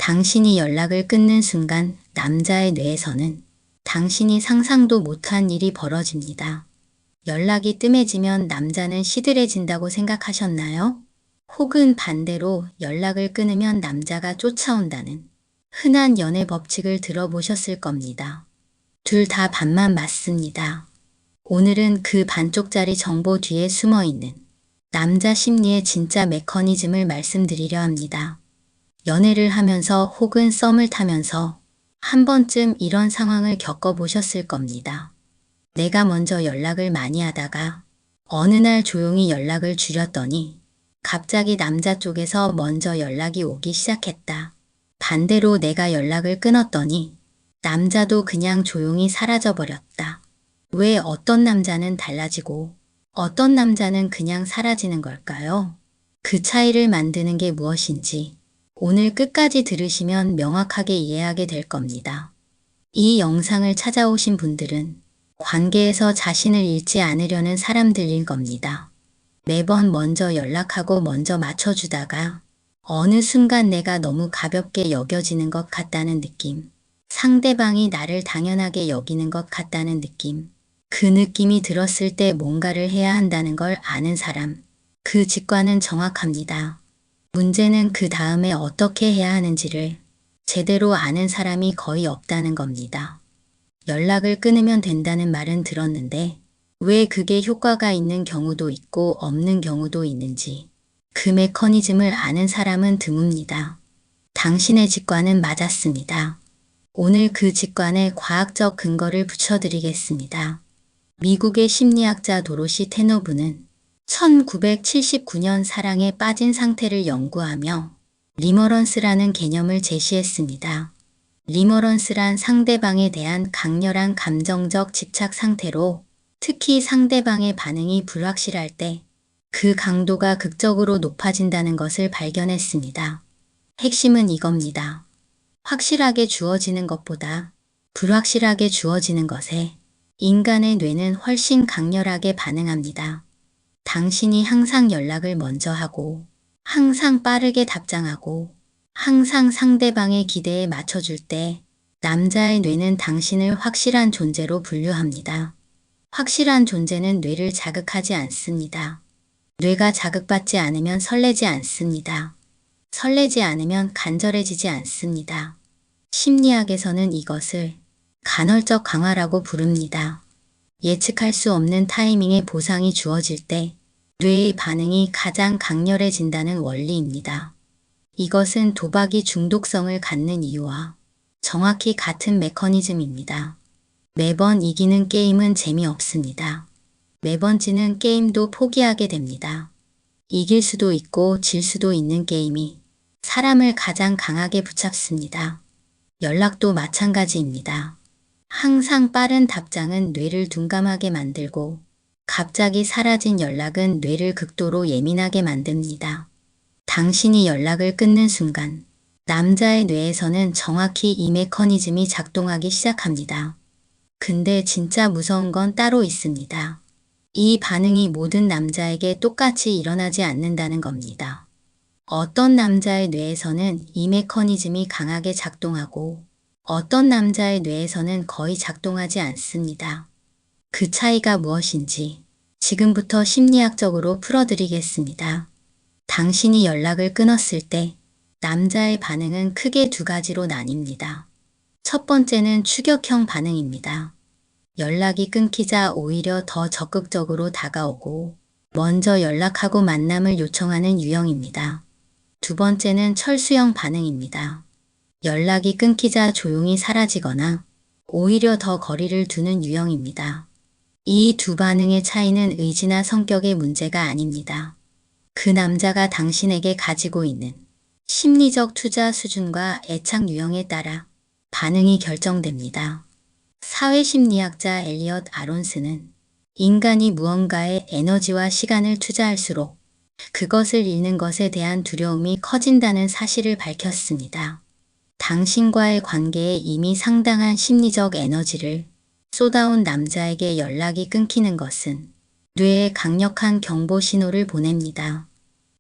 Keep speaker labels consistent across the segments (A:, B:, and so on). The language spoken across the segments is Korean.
A: 당신이 연락을 끊는 순간 남자의 뇌에서는 당신이 상상도 못한 일이 벌어집니다. 연락이 뜸해지면 남자는 시들해진다고 생각하셨나요? 혹은 반대로 연락을 끊으면 남자가 쫓아온다는 흔한 연애 법칙을 들어보셨을 겁니다. 둘 다 반만 맞습니다. 오늘은 그 반쪽짜리 정보 뒤에 숨어있는 남자 심리의 진짜 메커니즘을 말씀드리려 합니다. 연애를 하면서 혹은 썸을 타면서 한 번쯤 이런 상황을 겪어보셨을 겁니다. 내가 먼저 연락을 많이 하다가 어느 날 조용히 연락을 줄였더니 갑자기 남자 쪽에서 먼저 연락이 오기 시작했다. 반대로 내가 연락을 끊었더니 남자도 그냥 조용히 사라져버렸다. 왜 어떤 남자는 달라지고 어떤 남자는 그냥 사라지는 걸까요? 그 차이를 만드는 게 무엇인지 오늘 끝까지 들으시면 명확하게 이해하게 될 겁니다. 이 영상을 찾아오신 분들은 관계에서 자신을 잃지 않으려는 사람들일 겁니다. 매번 먼저 연락하고 먼저 맞춰주다가 어느 순간 내가 너무 가볍게 여겨지는 것 같다는 느낌, 상대방이 나를 당연하게 여기는 것 같다는 느낌, 그 느낌이 들었을 때 뭔가를 해야 한다는 걸 아는 사람, 그 직관은 정확합니다. 문제는 그 다음에 어떻게 해야 하는지를 제대로 아는 사람이 거의 없다는 겁니다. 연락을 끊으면 된다는 말은 들었는데 왜 그게 효과가 있는 경우도 있고 없는 경우도 있는지 그 메커니즘을 아는 사람은 드뭅니다. 당신의 직관은 맞았습니다. 오늘 그 직관에 과학적 근거를 붙여드리겠습니다. 미국의 심리학자 도로시 테노브는 1979년 사랑에 빠진 상태를 연구하며 리머런스라는 개념을 제시했습니다. 리머런스란 상대방에 대한 강렬한 감정적 집착 상태로 특히 상대방의 반응이 불확실할 때 그 강도가 극적으로 높아진다는 것을 발견했습니다. 핵심은 이겁니다. 확실하게 주어지는 것보다 불확실하게 주어지는 것에 인간의 뇌는 훨씬 강렬하게 반응합니다. 당신이 항상 연락을 먼저 하고 항상 빠르게 답장하고 항상 상대방의 기대에 맞춰줄 때 남자의 뇌는 당신을 확실한 존재로 분류합니다. 확실한 존재는 뇌를 자극하지 않습니다. 뇌가 자극받지 않으면 설레지 않습니다. 설레지 않으면 간절해지지 않습니다. 심리학에서는 이것을 간헐적 강화라고 부릅니다. 예측할 수 없는 타이밍에 보상이 주어질 때 뇌의 반응이 가장 강렬해진다는 원리입니다. 이것은 도박이 중독성을 갖는 이유와 정확히 같은 메커니즘입니다. 매번 이기는 게임은 재미없습니다. 매번 지는 게임도 포기하게 됩니다. 이길 수도 있고 질 수도 있는 게임이 사람을 가장 강하게 붙잡습니다. 연락도 마찬가지입니다. 항상 빠른 답장은 뇌를 둔감하게 만들고 갑자기 사라진 연락은 뇌를 극도로 예민하게 만듭니다. 당신이 연락을 끊는 순간 남자의 뇌에서는 정확히 이 메커니즘이 작동하기 시작합니다. 근데 진짜 무서운 건 따로 있습니다. 이 반응이 모든 남자에게 똑같이 일어나지 않는다는 겁니다. 어떤 남자의 뇌에서는 이 메커니즘이 강하게 작동하고 어떤 남자의 뇌에서는 거의 작동하지 않습니다. 그 차이가 무엇인지 지금부터 심리학적으로 풀어드리겠습니다. 당신이 연락을 끊었을 때 남자의 반응은 크게 두 가지로 나뉩니다. 첫 번째는 추격형 반응입니다. 연락이 끊기자 오히려 더 적극적으로 다가오고 먼저 연락하고 만남을 요청하는 유형입니다. 두 번째는 철수형 반응입니다. 연락이 끊기자 조용히 사라지거나 오히려 더 거리를 두는 유형입니다. 이 두 반응의 차이는 의지나 성격의 문제가 아닙니다. 그 남자가 당신에게 가지고 있는 심리적 투자 수준과 애착 유형에 따라 반응이 결정됩니다. 사회심리학자 엘리엇 아론스는 인간이 무언가에 에너지와 시간을 투자할수록 그것을 잃는 것에 대한 두려움이 커진다는 사실을 밝혔습니다. 당신과의 관계에 이미 상당한 심리적 에너지를 쏟아온 남자에게 연락이 끊기는 것은 뇌에 강력한 경보 신호를 보냅니다.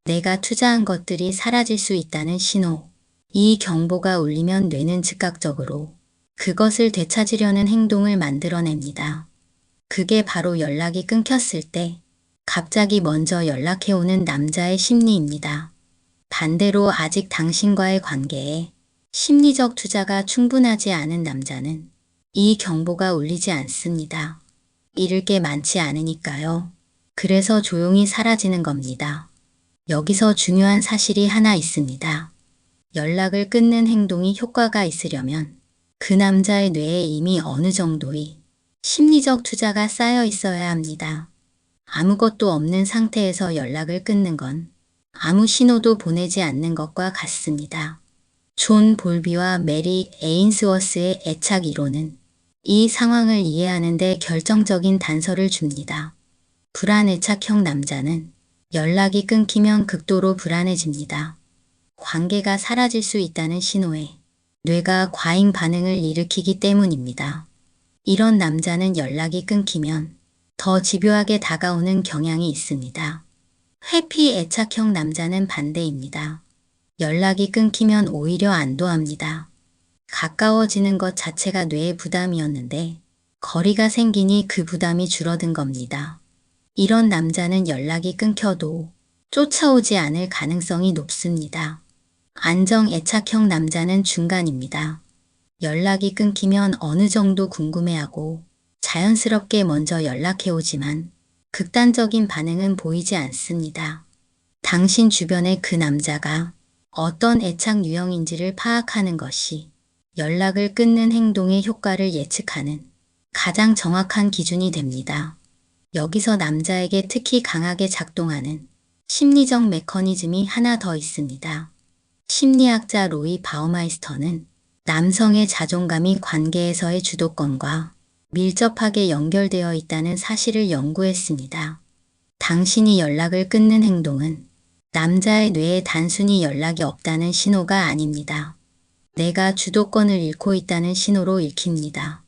A: 내가 투자한 것들이 사라질 수 있다는 신호. 이 경보가 울리면 뇌는 즉각적으로 그것을 되찾으려는 행동을 만들어냅니다. 그게 바로 연락이 끊겼을 때 갑자기 먼저 연락해오는 남자의 심리입니다. 반대로 아직 당신과의 관계에 심리적 투자가 충분하지 않은 남자는 이 경보가 울리지 않습니다. 잃을 게 많지 않으니까요. 그래서 조용히 사라지는 겁니다. 여기서 중요한 사실이 하나 있습니다. 연락을 끊는 행동이 효과가 있으려면 그 남자의 뇌에 이미 어느 정도의 심리적 투자가 쌓여 있어야 합니다. 아무것도 없는 상태에서 연락을 끊는 건 아무 신호도 보내지 않는 것과 같습니다. 존 볼비와 메리 에인스워스의 애착 이론은 이 상황을 이해하는 데 결정적인 단서를 줍니다. 불안애착형 남자는 연락이 끊기면 극도로 불안해집니다. 관계가 사라질 수 있다는 신호에 뇌가 과잉 반응을 일으키기 때문입니다. 이런 남자는 연락이 끊기면 더 집요하게 다가오는 경향이 있습니다. 회피 애착형 남자는 반대입니다. 연락이 끊기면 오히려 안도합니다. 가까워지는 것 자체가 뇌의 부담이었는데 거리가 생기니 그 부담이 줄어든 겁니다. 이런 남자는 연락이 끊겨도 쫓아오지 않을 가능성이 높습니다. 안정 애착형 남자는 중간입니다. 연락이 끊기면 어느 정도 궁금해하고 자연스럽게 먼저 연락해오지만 극단적인 반응은 보이지 않습니다. 당신 주변의 그 남자가 어떤 애착 유형인지를 파악하는 것이 연락을 끊는 행동의 효과를 예측하는 가장 정확한 기준이 됩니다. 여기서 남자에게 특히 강하게 작동하는 심리적 메커니즘이 하나 더 있습니다. 심리학자 로이 바우마이스터는 남성의 자존감이 관계에서의 주도권과 밀접하게 연결되어 있다는 사실을 연구했습니다. 당신이 연락을 끊는 행동은 남자의 뇌에 단순히 연락이 없다는 신호가 아닙니다. 내가 주도권을 잃고 있다는 신호로 읽힙니다.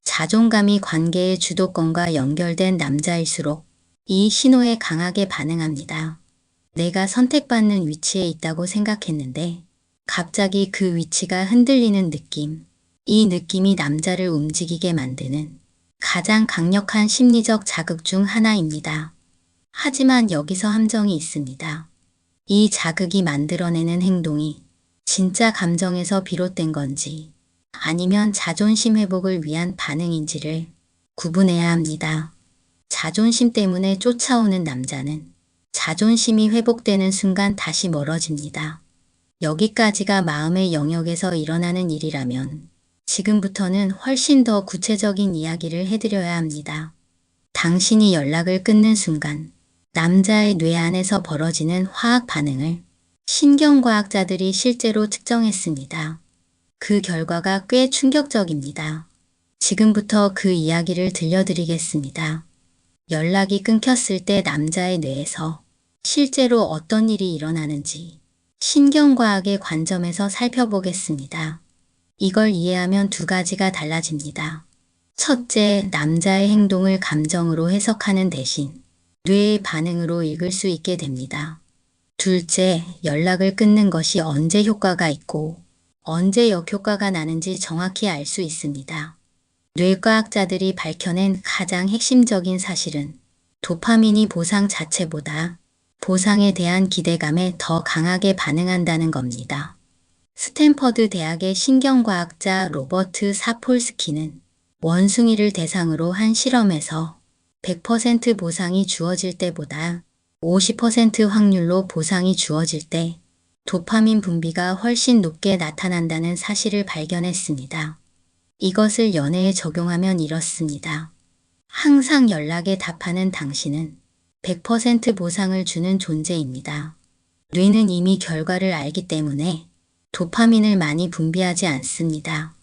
A: 자존감이 관계의 주도권과 연결된 남자일수록 이 신호에 강하게 반응합니다. 내가 선택받는 위치에 있다고 생각했는데 갑자기 그 위치가 흔들리는 느낌. 이 느낌이 남자를 움직이게 만드는 가장 강력한 심리적 자극 중 하나입니다. 하지만 여기서 함정이 있습니다. 이 자극이 만들어내는 행동이 진짜 감정에서 비롯된 건지 아니면 자존심 회복을 위한 반응인지를 구분해야 합니다. 자존심 때문에 쫓아오는 남자는 자존심이 회복되는 순간 다시 멀어집니다. 여기까지가 마음의 영역에서 일어나는 일이라면 지금부터는 훨씬 더 구체적인 이야기를 해드려야 합니다. 당신이 연락을 끊는 순간 남자의 뇌 안에서 벌어지는 화학 반응을 신경과학자들이 실제로 측정했습니다. 그 결과가 꽤 충격적입니다. 지금부터 그 이야기를 들려드리겠습니다. 연락이 끊겼을 때 남자의 뇌에서 실제로 어떤 일이 일어나는지 신경과학의 관점에서 살펴보겠습니다. 이걸 이해하면 두 가지가 달라집니다. 첫째, 남자의 행동을 감정으로 해석하는 대신 뇌의 반응으로 읽을 수 있게 됩니다. 둘째, 연락을 끊는 것이 언제 효과가 있고 언제 역효과가 나는지 정확히 알 수 있습니다. 뇌과학자들이 밝혀낸 가장 핵심적인 사실은 도파민이 보상 자체보다 보상에 대한 기대감에 더 강하게 반응한다는 겁니다. 스탠퍼드 대학의 신경과학자 로버트 사폴스키는 원숭이를 대상으로 한 실험에서 100% 보상이 주어질 때보다 50% 확률로 보상이 주어질 때 도파민 분비가 훨씬 높게 나타난다는 사실을 발견했습니다. 이것을 연애에 적용하면 이렇습니다. 항상 연락에 답하는 당신은 100% 보상을 주는 존재입니다. 뇌는 이미 결과를 알기 때문에 도파민을 많이 분비하지 않습니다.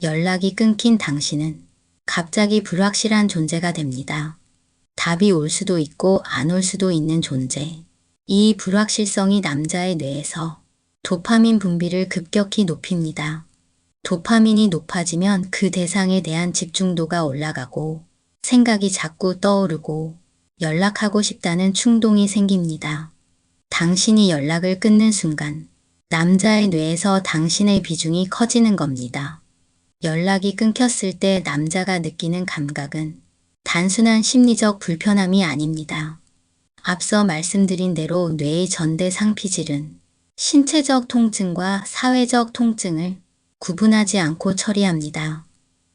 A: 연락이 끊긴 당신은 갑자기 불확실한 존재가 됩니다. 답이 올 수도 있고 안 올 수도 있는 존재. 이 불확실성이 남자의 뇌에서 도파민 분비를 급격히 높입니다. 도파민이 높아지면 그 대상에 대한 집중도가 올라가고 생각이 자꾸 떠오르고 연락하고 싶다는 충동이 생깁니다. 당신이 연락을 끊는 순간 남자의 뇌에서 당신의 비중이 커지는 겁니다. 연락이 끊겼을 때 남자가 느끼는 감각은 단순한 심리적 불편함이 아닙니다. 앞서 말씀드린 대로 뇌의 전대 상피질은 신체적 통증과 사회적 통증을 구분하지 않고 처리합니다.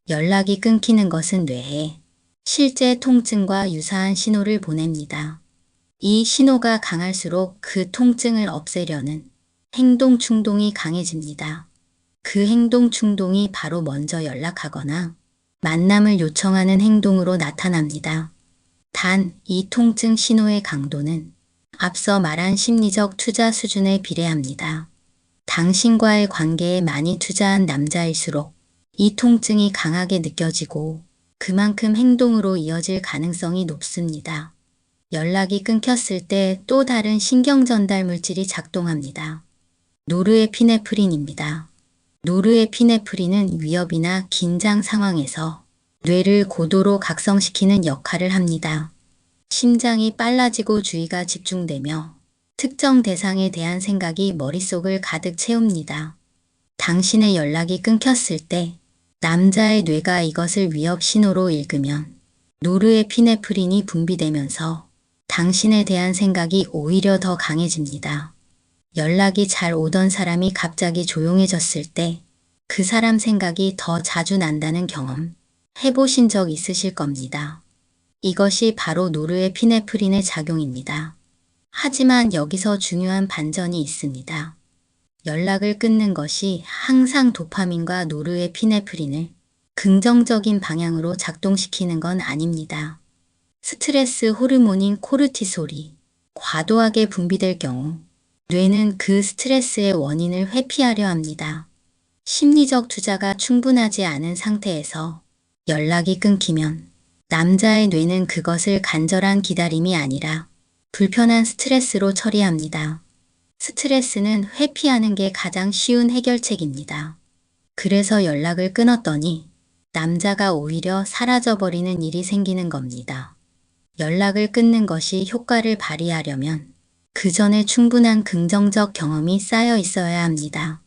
A: 연락이 끊기는 것은 뇌에 실제 통증과 유사한 신호를 보냅니다. 이 신호가 강할수록 그 통증을 없애려는 행동 충동이 강해집니다. 그 행동 충동이 바로 먼저 연락하거나 만남을 요청하는 행동으로 나타납니다. 단, 이 통증 신호의 강도는 앞서 말한 심리적 투자 수준에 비례합니다. 당신과의 관계에 많이 투자한 남자일수록 이 통증이 강하게 느껴지고 그만큼 행동으로 이어질 가능성이 높습니다. 연락이 끊겼을 때 또 다른 신경 전달 물질이 작동합니다. 노르에피네프린입니다. 노르에피네프린은 위협이나 긴장 상황에서 뇌를 고도로 각성시키는 역할을 합니다. 심장이 빨라지고 주의가 집중되며 특정 대상에 대한 생각이 머릿속을 가득 채웁니다. 당신의 연락이 끊겼을 때 남자의 뇌가 이것을 위협 신호로 읽으면 노르에피네프린이 분비되면서 당신에 대한 생각이 오히려 더 강해집니다. 연락이 잘 오던 사람이 갑자기 조용해졌을 때 그 사람 생각이 더 자주 난다는 경험 해보신 적 있으실 겁니다. 이것이 바로 노르에피네프린의 작용입니다. 하지만 여기서 중요한 반전이 있습니다. 연락을 끊는 것이 항상 도파민과 노르에피네프린을 긍정적인 방향으로 작동시키는 건 아닙니다. 스트레스 호르몬인 코르티솔이 과도하게 분비될 경우 뇌는 그 스트레스의 원인을 회피하려 합니다. 심리적 투자가 충분하지 않은 상태에서 연락이 끊기면 남자의 뇌는 그것을 간절한 기다림이 아니라 불편한 스트레스로 처리합니다. 스트레스는 회피하는 게 가장 쉬운 해결책입니다. 그래서 연락을 끊었더니 남자가 오히려 사라져버리는 일이 생기는 겁니다. 연락을 끊는 것이 효과를 발휘하려면 그 전에 충분한 긍정적 경험이 쌓여 있어야 합니다.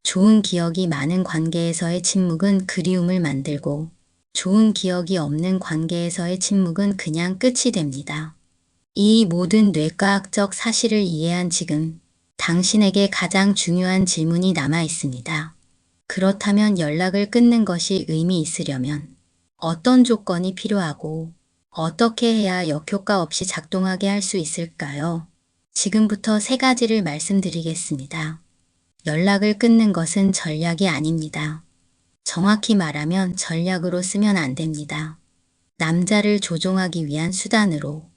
A: 좋은 기억이 많은 관계에서의 침묵은 그리움을 만들고 좋은 기억이 없는 관계에서의 침묵은 그냥 끝이 됩니다. 이 모든 뇌과학적 사실을 이해한 지금 당신에게 가장 중요한 질문이 남아 있습니다. 그렇다면 연락을 끊는 것이 의미 있으려면 어떤 조건이 필요하고 어떻게 해야 역효과 없이 작동하게 할 수 있을까요? 지금부터 3가지를 말씀드리겠습니다. 연락을 끊는 것은 전략이 아닙니다. 정확히 말하면 전략으로 쓰면 안 됩니다. 남자를 조종하기 위한 수단으로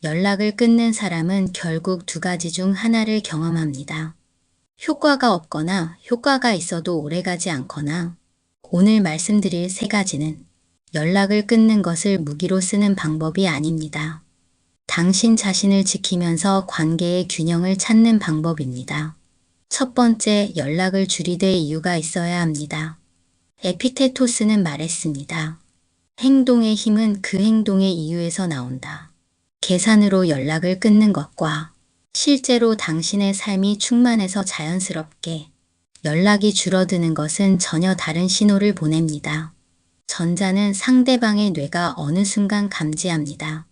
A: 연락을 끊는 사람은 결국 2가지 중 하나를 경험합니다. 효과가 없거나 효과가 있어도 오래가지 않거나 오늘 말씀드릴 3가지는 연락을 끊는 것을 무기로 쓰는 방법이 아닙니다. 당신 자신을 지키면서 관계의 균형을 찾는 방법입니다. 첫 번째, 연락을 줄이되 이유가 있어야 합니다. 에피테토스는 말했습니다. 행동의 힘은 그 행동의 이유에서 나온다. 계산으로 연락을 끊는 것과 실제로 당신의 삶이 충만해서 자연스럽게 연락이 줄어드는 것은 전혀 다른 신호를 보냅니다. 전자는 상대방의 뇌가 어느 순간 감지합니다.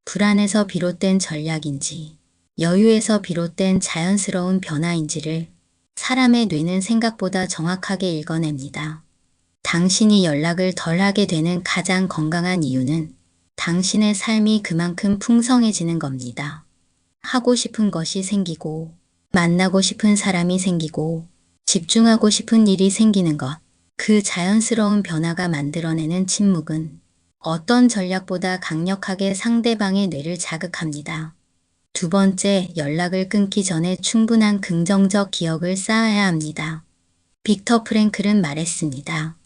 A: 불안에서 비롯된 전략인지 여유에서 비롯된 자연스러운 변화인지를 사람의 뇌는 생각보다 정확하게 읽어냅니다. 당신이 연락을 덜 하게 되는 가장 건강한 이유는 당신의 삶이 그만큼 풍성해지는 겁니다. 하고 싶은 것이 생기고 만나고 싶은 사람이 생기고 집중하고 싶은 일이 생기는 것, 그 자연스러운 변화가 만들어내는 침묵은 어떤 전략보다 강력하게 상대방의 뇌를 자극합니다. 2번째, 연락을 끊기 전에 충분한 긍정적 기억을 쌓아야 합니다. 빅터 프랭클은 말했습니다.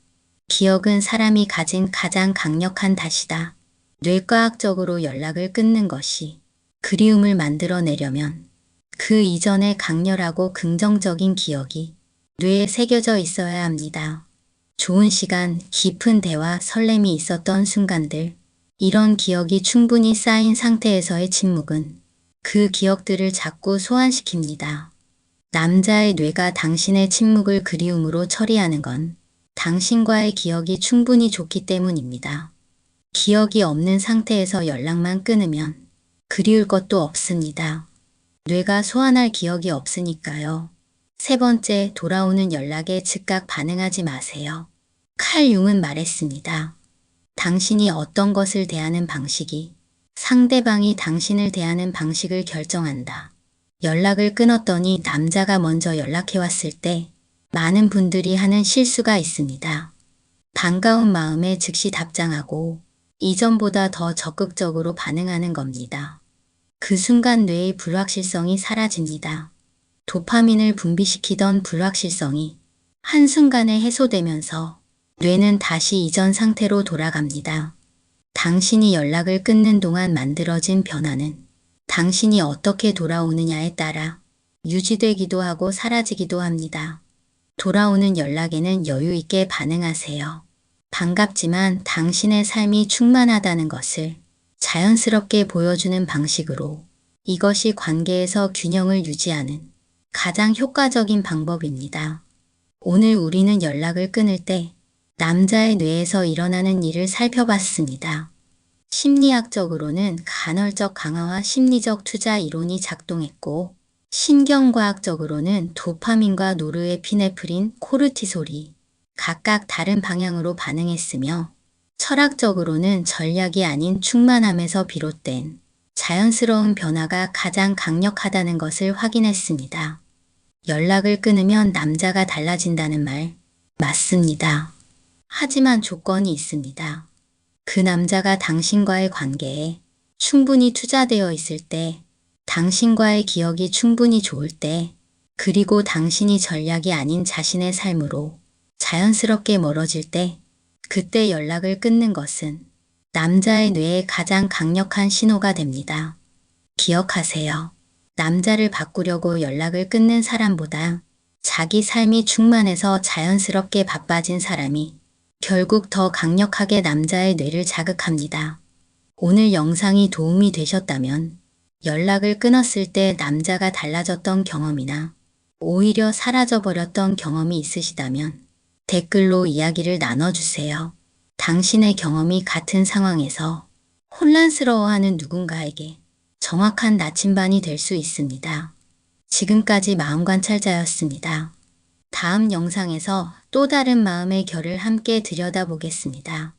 A: 기억은 사람이 가진 가장 강력한 닷이다. 뇌과학적으로 연락을 끊는 것이 그리움을 만들어내려면 그 이전의 강렬하고 긍정적인 기억이 뇌에 새겨져 있어야 합니다. 좋은 시간, 깊은 대화, 설렘이 있었던 순간들, 이런 기억이 충분히 쌓인 상태에서의 침묵은 그 기억들을 자꾸 소환시킵니다. 남자의 뇌가 당신의 침묵을 그리움으로 처리하는 건 당신과의 기억이 충분히 좋기 때문입니다. 기억이 없는 상태에서 연락만 끊으면 그리울 것도 없습니다. 뇌가 소환할 기억이 없으니까요. 세 번째, 돌아오는 연락에 즉각 반응하지 마세요. 칼 융은 말했습니다. 당신이 어떤 것을 대하는 방식이 상대방이 당신을 대하는 방식을 결정한다. 연락을 끊었더니 남자가 먼저 연락해왔을 때 많은 분들이 하는 실수가 있습니다. 반가운 마음에 즉시 답장하고 이전보다 더 적극적으로 반응하는 겁니다. 그 순간 뇌의 불확실성이 사라집니다. 도파민을 분비시키던 불확실성이 한순간에 해소되면서 뇌는 다시 이전 상태로 돌아갑니다. 당신이 연락을 끊는 동안 만들어진 변화는 당신이 어떻게 돌아오느냐에 따라 유지되기도 하고 사라지기도 합니다. 돌아오는 연락에는 여유 있게 반응하세요. 반갑지만 당신의 삶이 충만하다는 것을 자연스럽게 보여주는 방식으로 이것이 관계에서 균형을 유지하는 가장 효과적인 방법입니다. 오늘 우리는 연락을 끊을 때 남자의 뇌에서 일어나는 일을 살펴봤습니다. 심리학적으로는 간헐적 강화와 심리적 투자 이론이 작동했고, 신경과학적으로는 도파민과 노르에피네프린, 코르티솔이 각각 다른 방향으로 반응했으며, 철학적으로는 전략이 아닌 충만함에서 비롯된 자연스러운 변화가 가장 강력하다는 것을 확인했습니다. 연락을 끊으면 남자가 달라진다는 말 맞습니다. 하지만 조건이 있습니다. 그 남자가 당신과의 관계에 충분히 투자되어 있을 때, 당신과의 기억이 충분히 좋을 때, 그리고 당신이 전략이 아닌 자신의 삶으로 자연스럽게 멀어질 때, 그때 연락을 끊는 것은 남자의 뇌에 가장 강력한 신호가 됩니다. 기억하세요. 남자를 바꾸려고 연락을 끊는 사람보다 자기 삶이 충만해서 자연스럽게 바빠진 사람이 결국 더 강력하게 남자의 뇌를 자극합니다. 오늘 영상이 도움이 되셨다면 연락을 끊었을 때 남자가 달라졌던 경험이나 오히려 사라져버렸던 경험이 있으시다면 댓글로 이야기를 나눠주세요. 당신의 경험이 같은 상황에서 혼란스러워하는 누군가에게 정확한 나침반이 될 수 있습니다. 지금까지 마음관찰자였습니다. 다음 영상에서 또 다른 마음의 결을 함께 들여다보겠습니다.